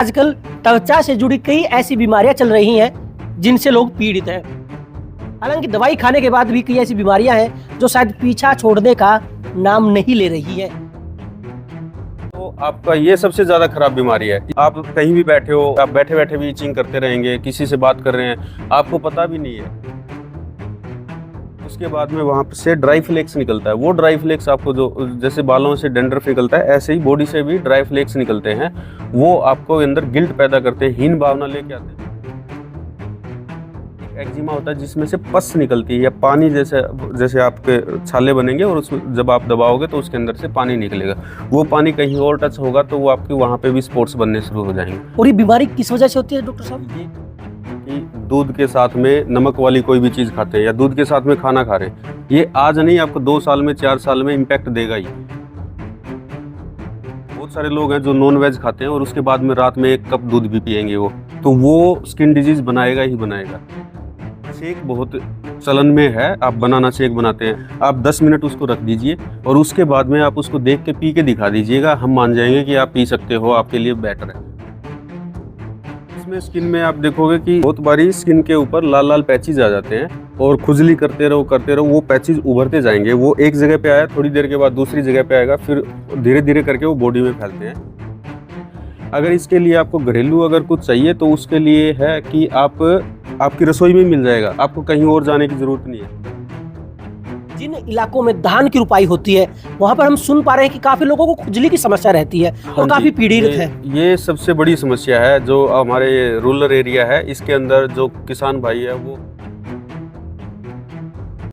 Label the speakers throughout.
Speaker 1: आजकल त्वचा से जुड़ी कई ऐसी बीमारियां चल रही हैं जिनसे लोग पीड़ित हैं। हालांकि दवाई खाने के बाद भी कई ऐसी बीमारियां हैं जो शायद पीछा छोड़ने का नाम नहीं ले रही है।
Speaker 2: तो आपका ये सबसे ज्यादा खराब बीमारी है। आप कहीं भी बैठे हो, आप बैठे बैठे भी इचिंग करते रहेंगे, किसी से बात कर रहे हैं, आपको पता भी नहीं है। उसके बाद में वहाँ से ड्राई फ्लेक्स निकलता है। वो ड्राई फ्लेक्स आपको जो जैसे बालों से डेंड्रफ निकलता है, ऐसे ही बॉडी से भी ड्राई फ्लेक्स निकलते हैं। वो आपको अंदर गिल्ट पैदा करते हैं, हीन भावना लेके आते हैं। एक्जिमा होता है जिसमें से पस निकलती है या पानी जैसे आपके छाले बनेंगे और उसमें जब आप दबाओगे तो उसके अंदर से पानी निकलेगा। वो पानी कहीं और टच होगा तो वो आपके वहाँ पे भी स्पॉट्स बनने शुरू हो जाएंगे।
Speaker 1: और ये बीमारी किस वजह से होती है डॉक्टर साहब?
Speaker 2: कि दूध के साथ में नमक वाली कोई भी चीज़ खाते हैं या दूध के साथ में खाना खा रहे हैं, ये आज नहीं आपको 2 साल में 4 साल में इम्पैक्ट देगा ही। बहुत सारे लोग हैं जो नॉन वेज खाते हैं और उसके बाद में रात में 1 कप दूध भी पिएंगे, वो स्किन डिजीज बनाएगा ही बनाएगा। शेक बहुत चलन में है, आप बनाना शेक बनाते हैं, आप 10 मिनट उसको रख दीजिए और उसके बाद में आप उसको देख के पी के दिखा दीजिएगा, हम मान जाएंगे कि आप पी सकते हो, आपके लिए बेटर है। इसमें स्किन में आप देखोगे कि बहुत बारी स्किन के ऊपर लाल लाल पैचेज आ जाते हैं और खुजली करते रहो, वो पैचेज उभरते जाएंगे। वो एक जगह पे आया, थोड़ी देर के बाद दूसरी जगह पे आएगा, फिर धीरे धीरे करके वो बॉडी में फैलते हैं। अगर इसके लिए आपको घरेलू अगर कुछ चाहिए तो उसके लिए है कि आपकी रसोई में मिल जाएगा, आपको कहीं और जाने की जरूरत नहीं है।
Speaker 1: जिन इलाकों में धान की रुपाई होती है वहाँ पर हम सुन पा रहे हैं कि काफी लोगों को खुजली की समस्या रहती है और काफी पीड़ित है।
Speaker 2: ये सबसे बड़ी समस्या है जो हमारे रूरल एरिया है, इसके अंदर जो किसान भाई है वो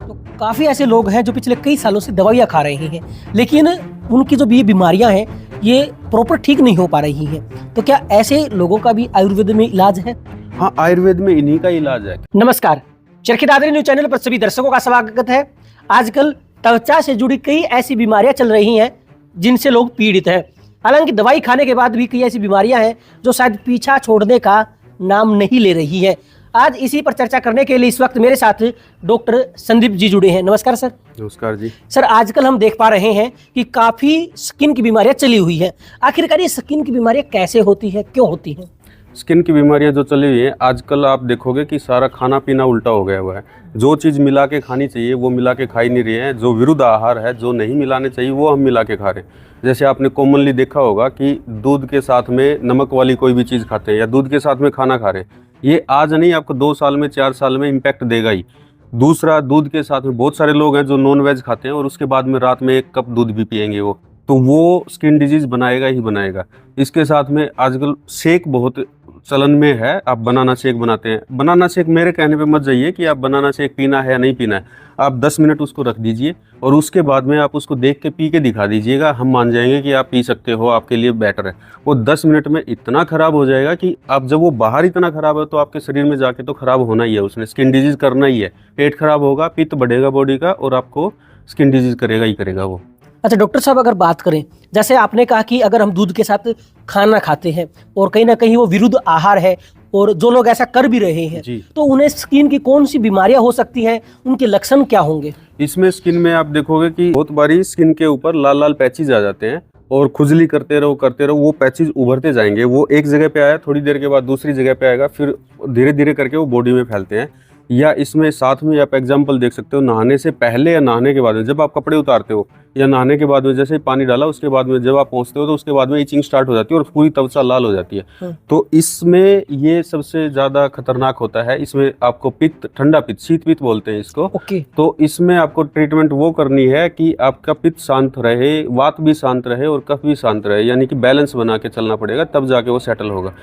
Speaker 1: तो काफी ऐसे लोग हैं जो पिछले कई सालों से दवाइयाँ खा रहे हैं, लेकिन उनकी जो भी बीमारियां हैं ये प्रॉपर ठीक नहीं हो पा रही हैं। तो क्या ऐसे लोगों का भी आयुर्वेद में इलाज है?
Speaker 2: हाँ, आयुर्वेद में इन्हीं का इलाज है।
Speaker 1: नमस्कार, चरखी दादरी न्यूज चैनल पर सभी दर्शकों का स्वागत है। आजकल त्वचा से जुड़ी कई ऐसी बीमारियां चल रही हैं जिनसे लोग पीड़ित हैं। हालांकि दवाई खाने के बाद भी कई ऐसी बीमारियां हैं जो शायद पीछा छोड़ने का नाम नहीं ले रही है। आज इसी पर चर्चा करने के लिए इस वक्त मेरे साथ डॉक्टर संदीप जी जुड़े हैं। नमस्कार सर।
Speaker 2: नमस्कार जी।
Speaker 1: सर, आजकल हम देख पा रहे हैं कि काफी स्किन की बीमारियां चली हुई है। आखिरकार ये स्किन की बीमारियां कैसे होती है, क्यों होती है?
Speaker 2: स्किन की बीमारियां जो चली हुई है आजकल, आप देखोगे कि सारा खाना पीना उल्टा हो गया हुआ है। जो चीज़ मिला के खानी चाहिए वो मिला के खा ही नहीं रही है। जो विरुद्ध आहार है, जो नहीं मिलाने चाहिए वो हम मिला के खा रहे हैं। जैसे आपने कॉमनली देखा होगा कि दूध के साथ में नमक वाली कोई भी चीज़ खाते हैं या दूध के साथ में खाना खा रहे हैं, ये आज नहीं आपको 2 साल में 4 साल में इम्पैक्ट देगा ही। दूसरा, दूध के साथ में बहुत सारे लोग हैं जो नॉन वेज खाते हैं और उसके बाद में रात में 1 कप दूध भी पिएंगे, वो स्किन डिजीज बनाएगा ही बनाएगा। इसके साथ में आजकल शेक बहुत चलन में है, आप बनाना शेक बनाते हैं। बनाना शेक मेरे कहने पे मत जाइए कि आप बनाना शेक पीना है या नहीं पीना है, आप 10 मिनट उसको रख दीजिए और उसके बाद में आप उसको देख के पी के दिखा दीजिएगा, हम मान जाएंगे कि आप पी सकते हो, आपके लिए बेटर है। वो 10 मिनट में इतना ख़राब हो जाएगा कि आप जब वो बाहर इतना ख़राब है तो आपके शरीर में जाके तो ख़राब होना ही है, उसने स्किन डिजीज़ करना ही है। पेट खराब होगा, पित्त बढ़ेगा बॉडी का और आपको स्किन डिजीज़ करेगा ही करेगा वो।
Speaker 1: अच्छा डॉक्टर साहब, अगर बात करें, जैसे आपने कहा कि अगर हम दूध के साथ खाना खाते हैं और कहीं ना कहीं वो विरुद्ध आहार है और जो लोग ऐसा कर भी रहे हैं तो उन्हें स्किन की कौन सी बीमारियां हो सकती हैं, उनके लक्षण क्या होंगे?
Speaker 2: इसमें स्किन में आप देखोगे कि बहुत बारी स्किन के ऊपर लाल लाल पैचेज आ जाते हैं और खुजली करते रहो, वो पैचेज उभरते जाएंगे। वो एक जगह पे आया, थोड़ी देर के बाद दूसरी जगह पे आएगा, फिर धीरे धीरे करके वो बॉडी में फैलते हैं। या इसमें साथ में आप एग्जांपल देख सकते हो, नहाने से पहले या नहाने के बाद में, जब आप कपड़े उतारते हो या नहाने के बाद में जैसे ही पानी डाला उसके बाद में जब आप पहुंचते हो तो उसके बाद में इचिंग स्टार्ट हो जाती है और पूरी त्वचा लाल हो जाती है। तो इसमें ये सबसे ज़्यादा खतरनाक होता है। इसमें आपको पित्त, ठंडा पित्त, शीत पित्त बोलते हैं इसको। तो इसमें आपको ट्रीटमेंट वो करनी है कि आपका पित्त शांत रहे, वात भी शांत रहे और कफ भी शांत रहे, यानी कि बैलेंस बना के चलना पड़ेगा, तब जाके वो सेटल होगा।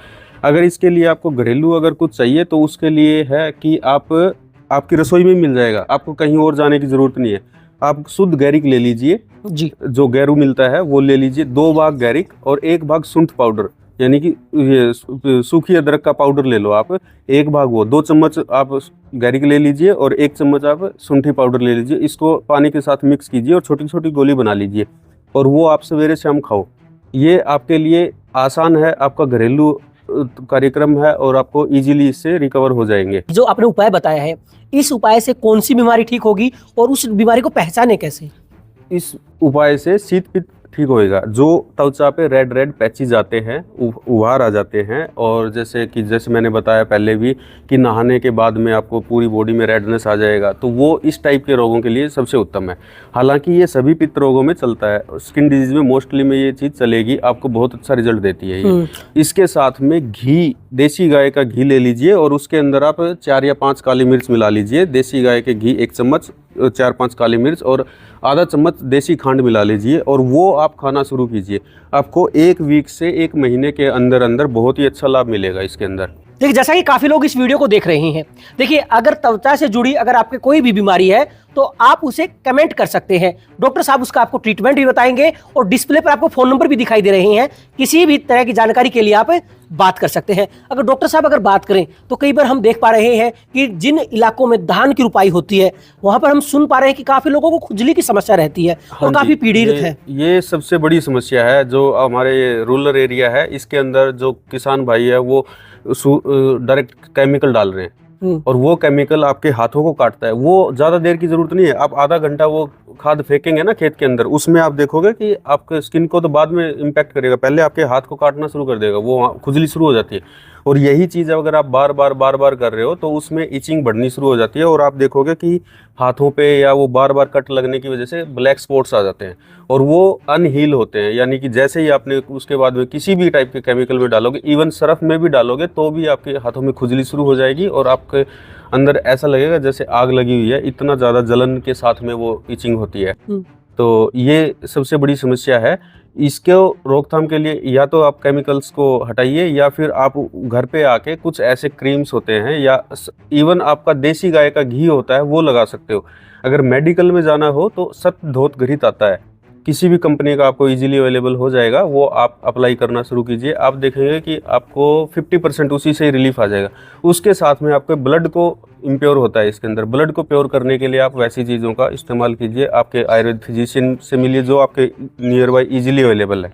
Speaker 2: अगर इसके लिए आपको घरेलू अगर कुछ चाहिए तो उसके लिए है कि आपकी रसोई में मिल जाएगा, आपको कहीं और जाने की ज़रूरत नहीं है। आप शुद्ध गैरिक ले लीजिए जी, जो गैरू मिलता है वो ले लीजिए। 2 भाग गैरिक और 1 भाग सूंठ पाउडर, यानी कि ये सूखी अदरक का पाउडर ले लो आप, 1 भाग वो। 2 चम्मच आप गैरिक ले लीजिए और 1 चम्मच आप सूंठी पाउडर ले लीजिए। इसको पानी के साथ मिक्स कीजिए और छोटी छोटी गोली बना लीजिए और वो आप सवेरे शाम खाओ। ये आपके लिए आसान है, आपका घरेलू कार्यक्रम है और आपको इजीली इससे रिकवर हो जाएंगे।
Speaker 1: जो आपने उपाय बताया है, इस उपाय से कौन सी बीमारी ठीक होगी और उस बीमारी को पहचाने कैसे?
Speaker 2: इस उपाय से शीत पित्त ठीक होएगा। जो त्वचा पे रेड रेड पैचेज आते हैं, उभार आ जाते हैं, और जैसे मैंने बताया पहले भी कि नहाने के बाद में आपको पूरी बॉडी में रेडनेस आ जाएगा, तो वो इस टाइप के रोगों के लिए सबसे उत्तम है। हालांकि ये सभी पित्त रोगों में चलता है, स्किन डिजीज में मोस्टली में ये चीज़ चलेगी, आपको बहुत अच्छा रिजल्ट देती है ये। इसके साथ में घी, देसी गाय का घी ले लीजिए और उसके अंदर आप 4 या 5 काली मिर्च मिला लीजिए। देसी गाय के घी 1 चम्मच, 4-5 काली मिर्च और आधा चम्मच देसी खंड मिला लीजिए, और वो आप खाना शुरू कीजिए। आपको 1 वीक से 1 महीने के अंदर अंदर बहुत ही अच्छा लाभ मिलेगा इसके अंदर।
Speaker 1: देखिए, जैसा कि काफी लोग इस वीडियो को देख रहे हैं, देखिए अगर त्वचा से जुड़ी अगर आपके कोई भी बीमारी है तो आप उसे कमेंट कर सकते हैं। डॉक्टर साहब उसका आपको ट्रीटमेंट भी बताएंगे और डिस्प्ले पर आपको फोन नंबर भी दिखाई दे रहे हैं। किसी भी तरह की जानकारी के लिए आप बात कर सकते हैं। अगर डॉक्टर साहब अगर बात करें तो कई बार हम देख पा रहे हैं कि जिन इलाकों में धान की रुपाई होती है वहां पर हम सुन पा रहे हैं कि काफी लोगों को खुजली की समस्या रहती है और काफी पीड़ित है।
Speaker 2: ये सबसे बड़ी समस्या है जो हमारे रूरल एरिया है, इसके अंदर जो किसान भाई है वो डायरेक्ट केमिकल डाल रहे हैं, और वो केमिकल आपके हाथों को काटता है। वो ज़्यादा देर की ज़रूरत नहीं है, आप आधा घंटा वो खाद फेंकेंगे ना खेत के अंदर, उसमें आप देखोगे कि आपके स्किन को तो बाद में इम्पैक्ट करेगा, पहले आपके हाथ को काटना शुरू कर देगा, वो खुजली शुरू हो जाती है। और यही चीज़ अगर आप बार बार कर रहे हो तो उसमें इचिंग बढ़नी शुरू हो जाती है, और आप देखोगे कि हाथों पे या वो बार कट लगने की वजह से ब्लैक स्पॉट्स आ जाते हैं, और वो अनहील होते हैं। यानी कि जैसे ही आपने उसके बाद में किसी भी टाइप के केमिकल में डालोगे, इवन सर्फ में भी डालोगे, तो भी आपके हाथों में खुजली शुरू हो जाएगी, और आपके अंदर ऐसा लगेगा जैसे आग लगी हुई है, इतना ज़्यादा जलन के साथ में वो इचिंग होती है। तो ये सबसे बड़ी समस्या है। इसके रोकथाम के लिए या तो आप केमिकल्स को हटाइए, या फिर आप घर पे आके कुछ ऐसे क्रीम्स होते हैं, या इवन आपका देसी गाय का घी होता है वो लगा सकते हो। अगर मेडिकल में जाना हो तो सत्य धोत घृत आता है, किसी भी कंपनी का आपको इजीली अवेलेबल हो जाएगा, वो आप अप्लाई करना शुरू कीजिए। आप देखेंगे कि आपको 50% उसी से ही रिलीफ आ जाएगा। उसके साथ में आपके ब्लड को इम्प्योर होता है, इसके अंदर ब्लड को प्योर करने के लिए आप वैसी चीज़ों का इस्तेमाल कीजिए। आपके आयुर्वेद फिजिशियन से मिलिए जो आपके नियर बाई ईजिली अवेलेबल है,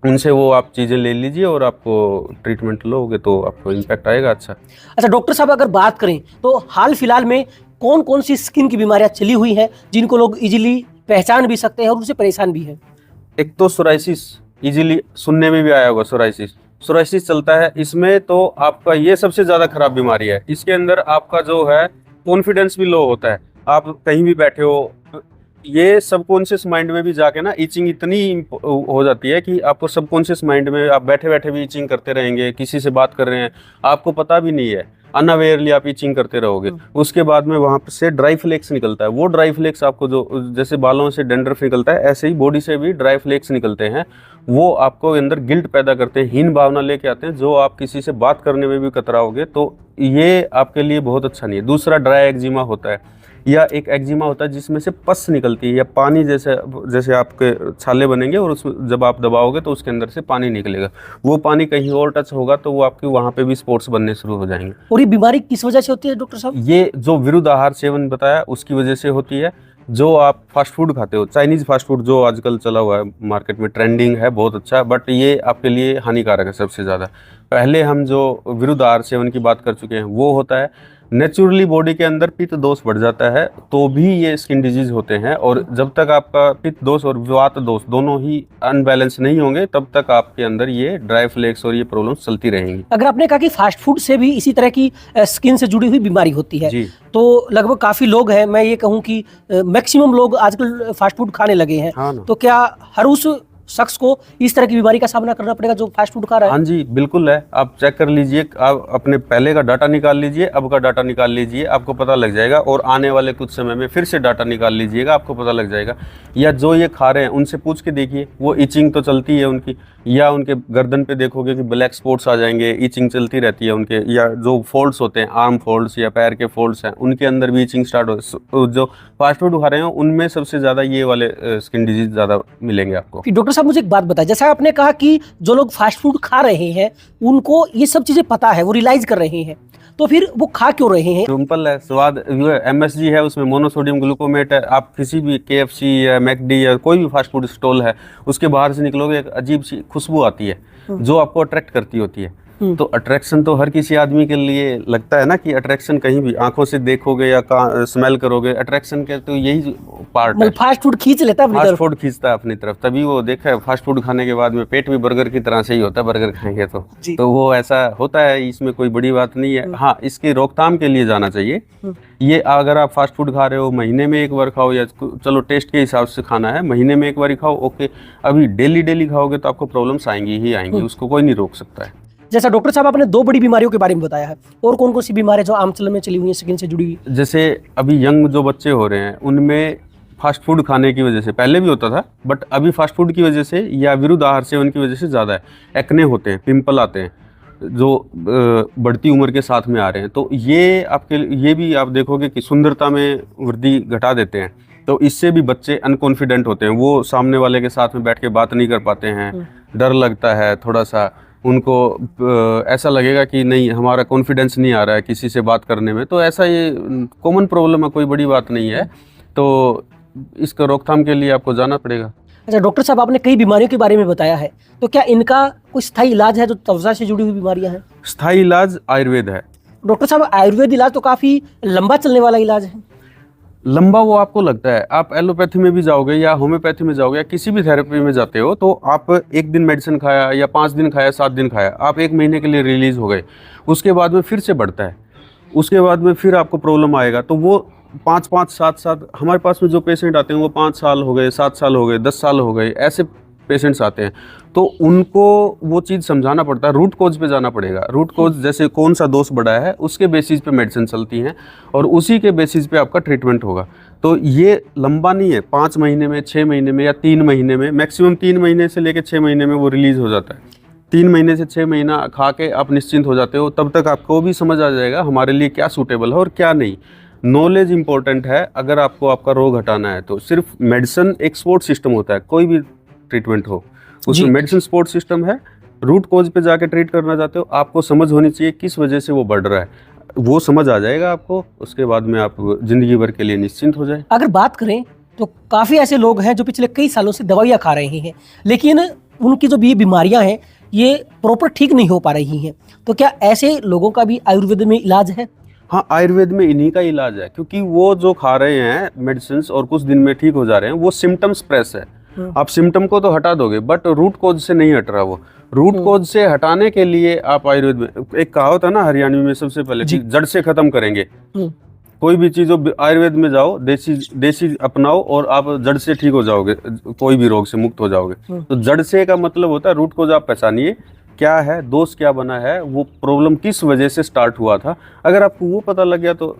Speaker 2: उनसे वो आप चीज़ें ले लीजिए और आपको ट्रीटमेंट लोगे तो आपको इम्पैक्ट आएगा अच्छा।
Speaker 1: अच्छा डॉक्टर साहब, अगर बात करें तो हाल फिलहाल में कौन कौन सी स्किन की बीमारियां चली हुई हैं जिनको लोग इजीली पहचान भी सकते हैं और उनसे परेशान भी है?
Speaker 2: एक तो सोराइसिस, इजीली सुनने में भी आया होगा, सोराइसिस चलता है। इसमें तो आपका ये सबसे ज़्यादा खराब बीमारी है। इसके अंदर आपका जो है कॉन्फिडेंस भी लो होता है, आप कहीं भी बैठे हो, ये सबकॉन्शियस माइंड में भी जाके ना इचिंग इतनी हो जाती है कि आपको सबकॉन्शियस माइंड में आप बैठे बैठे भी इचिंग करते रहेंगे, किसी से बात कर रहे हैं आपको पता भी नहीं है, अनअवेयरली आप इचिंग करते रहोगे। उसके बाद में वहाँ से ड्राई फ्लेक्स निकलता है। वो ड्राई फ्लेक्स आपको जो जैसे बालों से डैंड्रफ निकलता है, ऐसे ही बॉडी से भी ड्राई फ्लेक्स निकलते हैं। वो आपको अंदर गिल्ट पैदा करते हैं, हीन भावना लेके आते हैं, जो आप किसी से बात करने में भी कतराओगे, तो ये आपके लिए बहुत अच्छा नहीं है। दूसरा ड्राई एक्जिमा होता है, या एक एक्जिमा होता है जिसमें से पस निकलती है, या पानी जैसे आपके छाले बनेंगे और उसमें जब आप दबाओगे तो उसके अंदर से पानी निकलेगा। वो पानी कहीं और टच होगा तो वो आपके वहाँ पे भी स्पॉट्स बनने शुरू हो जाएंगे।
Speaker 1: और ये बीमारी किस वजह से होती है डॉक्टर साहब?
Speaker 2: ये जो विरुद्ध आहार सेवन बताया उसकी वजह से होती है। जो आप फास्ट फूड खाते हो, चाइनीज़ फास्ट फूड जो आजकल चला हुआ है मार्केट में, ट्रेंडिंग है, बहुत अच्छा, बट ये आपके लिए हानिकारक है सबसे ज़्यादा। पहले हम जो विरुद्ध आहार सेवन की बात कर चुके हैं, वो होता है नेचुरली बॉडी के अंदर पित्त दोष बढ़ जाता है तो भी ये स्किन डिजीज होते हैं, और जब तक आपका पित्त दोष और वात दोष दोनों ही अनबैलेंस नहीं होंगे तब तक आपके अंदर ये ड्राई फ्लेक्स और ये प्रॉब्लम्स चलती रहेंगी।
Speaker 1: अगर आपने कहा कि फास्ट फूड से भी इसी तरह की स्किन से जुड़ी हुई बीमारी होती है, तो लगभग काफी लोग हैं, मैं ये कहूँ कि मैक्सिमम लोग आजकल फास्ट फूड खाने लगे हैं।
Speaker 2: हाँ,
Speaker 1: तो क्या हर उस शख्स को इस तरह की बीमारी का सामना करना पड़ेगा जो फास्ट फूड खा रहा है?
Speaker 2: हाँ जी, बिल्कुल है। आप चेक कर लीजिए, आप अपने पहले का डाटा निकाल लीजिए, अब का डाटा निकाल लीजिए, आपको पता लग जाएगा, और आने वाले कुछ समय में फिर से डाटा निकाल लीजिएगा, आपको पता लग जाएगा। या जो ये खा रहे हैं उनसे पूछ के देखिए, वो इचिंग तो चलती है उनकी, या उनके गर्दन पे देखोगे कि ब्लैक स्पॉट्स आ जाएंगे, इचिंग चलती रहती है उनके, या जो फोल्ड्स होते हैं, आर्म फोल्ड्स या पैर के फोल्ड्स हैं, उनके अंदर भी इचिंग स्टार्ट हो। जो फास्ट फूड खा रहे हैं उनमें सबसे ज़्यादा ये वाले स्किन डिजीज ज़्यादा मिलेंगे आपको।
Speaker 1: डॉक्टर साहब, मुझे एक बात बताइए, जैसा आपने कहा कि जो लोग फास्ट फूड खा रहे हैं उनको ये सब चीज़ें पता है, वो रियलाइज कर रहे हैं, तो फिर वो खा क्यों रहे हैं?
Speaker 2: सिंपल है, स्वाद MSG है, उसमें मोनोसोडियम ग्लूकोमेट है। आप किसी भी KFC या मैकडी या कोई भी फास्ट फूड स्टॉल है, उसके बाहर से निकलोगे एक अजीब सी खुशबू आती है जो आपको अट्रैक्ट करती होती है। तो अट्रैक्शन तो हर किसी आदमी के लिए लगता है ना, कि अट्रैक्शन कहीं भी आंखों से देखोगे या स्मेल करोगे, अट्रैक्शन के तो यही पार्ट है।
Speaker 1: फास्ट फूड खींच लेता है,
Speaker 2: फास्ट फूड खींचता है अपनी तरफ, तभी वो देखा है फास्ट फूड खाने के बाद में पेट भी बर्गर की तरह से ही होता है, बर्गर खाएंगे तो वो ऐसा होता है, इसमें कोई बड़ी बात नहीं है। हाँ, इसकी रोकथाम के लिए जाना चाहिए। ये अगर आप फास्ट फूड खा रहे हो, महीने में एक बार खाओ, या चलो टेस्ट के हिसाब से खाना है, महीने में एक बार ही खाओ, ओके। अभी डेली खाओगे तो आपको प्रॉब्लम्स आएंगी ही आएंगी, उसको कोई नहीं रोक सकता है।
Speaker 1: जैसा डॉक्टर साहब आपने 2 बड़ी बीमारियों के बारे में बताया है, और कौन कौन सी बीमारियां जो आम चलन में चली हुई हैं, स्किन से जुड़ी हुई?
Speaker 2: जैसे अभी यंग जो बच्चे हो रहे हैं, उनमें फास्ट फूड खाने की वजह से, पहले भी होता था बट अभी फास्ट फूड की वजह से या विरुद्ध आहार सेवन की वजह से ज़्यादा है। एक्ने होते हैं, पिंपल आते हैं, जो बढ़ती उम्र के साथ में आ रहे हैं। तो ये भी आप देखोगे कि सुंदरता में वृद्धि घटा देते हैं। तो इससे भी बच्चे अनकॉन्फिडेंट होते हैं, वो सामने वाले के साथ में बैठ के बात नहीं कर पाते हैं, डर लगता है थोड़ा सा उनको, ऐसा लगेगा कि नहीं, हमारा कॉन्फिडेंस नहीं आ रहा है किसी से बात करने में। तो ऐसा ये कॉमन प्रॉब्लम है, कोई बड़ी बात नहीं है। तो इसका रोकथाम के लिए आपको जाना पड़ेगा।
Speaker 1: अच्छा डॉक्टर साहब, आपने कई बीमारियों के बारे में बताया है, तो क्या इनका कोई स्थायी इलाज है जो त्वचा से जुड़ी हुई बीमारियां हैं?
Speaker 2: स्थायी इलाज आयुर्वेद है।
Speaker 1: डॉक्टर साहब, आयुर्वेद इलाज तो काफी लंबा चलने वाला इलाज है।
Speaker 2: लंबा वो आपको लगता है, आप एलोपैथी में भी जाओगे या होम्योपैथी में जाओगे या किसी भी थेरेपी में जाते हो, तो आप 1 दिन मेडिसिन खाया या 5 दिन खाया, 7 दिन खाया, आप 1 महीने के लिए रिलीज हो गए, उसके बाद में फिर से बढ़ता है, उसके बाद में फिर आपको प्रॉब्लम आएगा। तो वो 5-5, 7-7, हमारे पास में जो पेशेंट आते हैं वो 5 साल हो गए, 7 साल हो गए, 10 साल हो गए, ऐसे पेशेंट्स आते हैं। तो उनको वो चीज़ समझाना पड़ता है, रूट कोज पे जाना पड़ेगा। रूट कोज जैसे कौन सा दोष बढ़ा है, उसके बेसिस पे मेडिसिन चलती हैं और उसी के बेसिस पे आपका ट्रीटमेंट होगा। तो ये लंबा नहीं है, 5 महीने में, 6 महीने में या 3 महीने में, मैक्सिमम 3 महीने से लेकर 6 महीने में वो रिलीज हो जाता है। 3 महीने से 6 महीना खा के आप निश्चिंत हो जाते हो, तब तक आपको भी समझ आ जाएगा हमारे लिए क्या सूटेबल है और क्या नहीं। नॉलेज इंपॉर्टेंट है। अगर आपको आपका रोग हटाना है तो सिर्फ मेडिसिन एक सपोर्ट सिस्टम होता है, कोई भी ट्रीटमेंट हो उसमें मेडिसिन सपोर्ट सिस्टम है। रूट कोज पे जाके ट्रीट करना चाहते हो, आपको समझ होनी चाहिए किस वजह से वो बढ़ रहा है, वो समझ आ जाएगा आपको, उसके बाद में आप जिंदगी भर के लिए निश्चिंत हो जाए।
Speaker 1: अगर बात करें तो काफ़ी ऐसे लोग हैं जो पिछले कई सालों से दवाइयाँ खा रहे हैं, लेकिन उनकी जो भी बीमारियां हैं ये प्रॉपर ठीक नहीं हो पा रही हैं, तो क्या ऐसे लोगों का भी आयुर्वेद में इलाज है?
Speaker 2: हाँ, आयुर्वेद में इन्हीं का इलाज है, क्योंकि वो जो खा रहे हैं मेडिसिन और कुछ दिन में ठीक हो जा रहे हैं, वो सिम्टम्स प्रेस है। आप सिम्टम को तो हटा दोगे बट रूट कोज से नहीं हट रहा। वो रूट कोज से हटाने के लिए आप आयुर्वेद में, एक कहावत है ना हरियाणवी में सबसे पहले, जड़ से खत्म करेंगे। कोई भी चीज़ हो, आयुर्वेद में जाओ, देसी अपनाओ और आप जड़ से ठीक हो जाओगे, कोई भी रोग से मुक्त हो जाओगे। तो जड़ से का मतलब होता है रूट कोज आप पहचानिए, क्या है दोष, क्या बना है, वो प्रॉब्लम किस वजह से स्टार्ट हुआ था। अगर आपको वो पता लग गया तो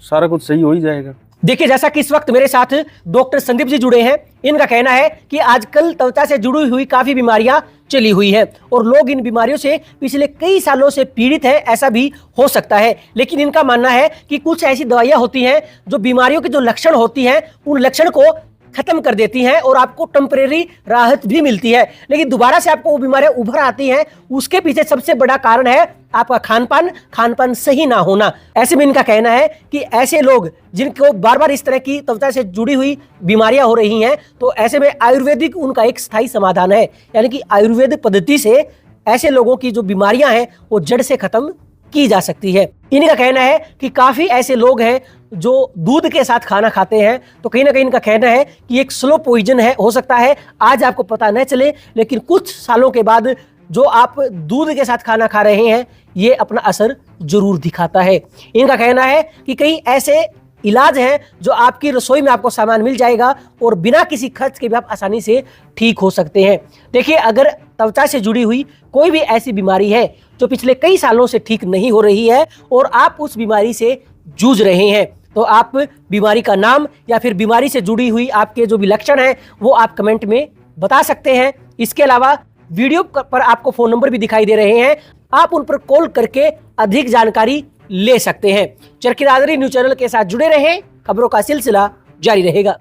Speaker 2: सारा कुछ सही हो ही जाएगा।
Speaker 1: देखिए, जैसा कि इस वक्त मेरे साथ डॉक्टर संदीप जी जुड़े हैं, इनका कहना है कि आजकल त्वचा से जुड़ी हुई काफी बीमारियां चली हुई हैं और लोग इन बीमारियों से पिछले कई सालों से पीड़ित हैं, ऐसा भी हो सकता है। लेकिन इनका मानना है कि कुछ ऐसी दवाइयां होती हैं जो बीमारियों के जो लक्षण होती हैं उन लक्षण को खत्म कर देती हैं और आपको टेम्परेरी राहत भी मिलती है, लेकिन दोबारा से आपको वो बीमारियां उभर आती हैं। उसके पीछे सबसे बड़ा कारण है आपका खान पान सही ना होना। ऐसे में इनका कहना है कि ऐसे लोग जिनको बार बार इस तरह की त्वचा से जुड़ी हुई बीमारियां हो रही हैं, तो ऐसे में आयुर्वेदिक उनका एक स्थायी समाधान है, यानी कि आयुर्वेद पद्धति से ऐसे लोगों की जो बीमारियां हैं वो जड़ से खत्म की जा सकती है। इनका कहना है कि काफी ऐसे लोग हैं जो दूध के साथ खाना खाते हैं, तो कहीं ना कहीं इनका कहना है कि एक स्लो पॉइजन है, हो सकता है आज आपको पता न चले, लेकिन कुछ सालों के बाद जो आप दूध के साथ खाना खा रहे हैं ये अपना असर जरूर दिखाता है। इनका कहना है कि कई ऐसे इलाज हैं जो आपकी रसोई में आपको सामान मिल जाएगा और बिना किसी खर्च के भी आप आसानी से ठीक हो सकते हैं। देखिए, अगर त्वचा से जुड़ी हुई कोई भी ऐसी बीमारी है जो पिछले कई सालों से ठीक नहीं हो रही है और आप उस बीमारी से जूझ रहे हैं, तो आप बीमारी का नाम या फिर बीमारी से जुड़ी हुई आपके जो भी लक्षण हैं वो आप कमेंट में बता सकते हैं। इसके अलावा वीडियो पर आपको फ़ोन नंबर भी दिखाई दे रहे हैं, आप उन पर कॉल करके अधिक जानकारी ले सकते हैं। चरखी दादरी न्यूज़ चैनल के साथ जुड़े रहें, खबरों का सिलसिला जारी रहेगा।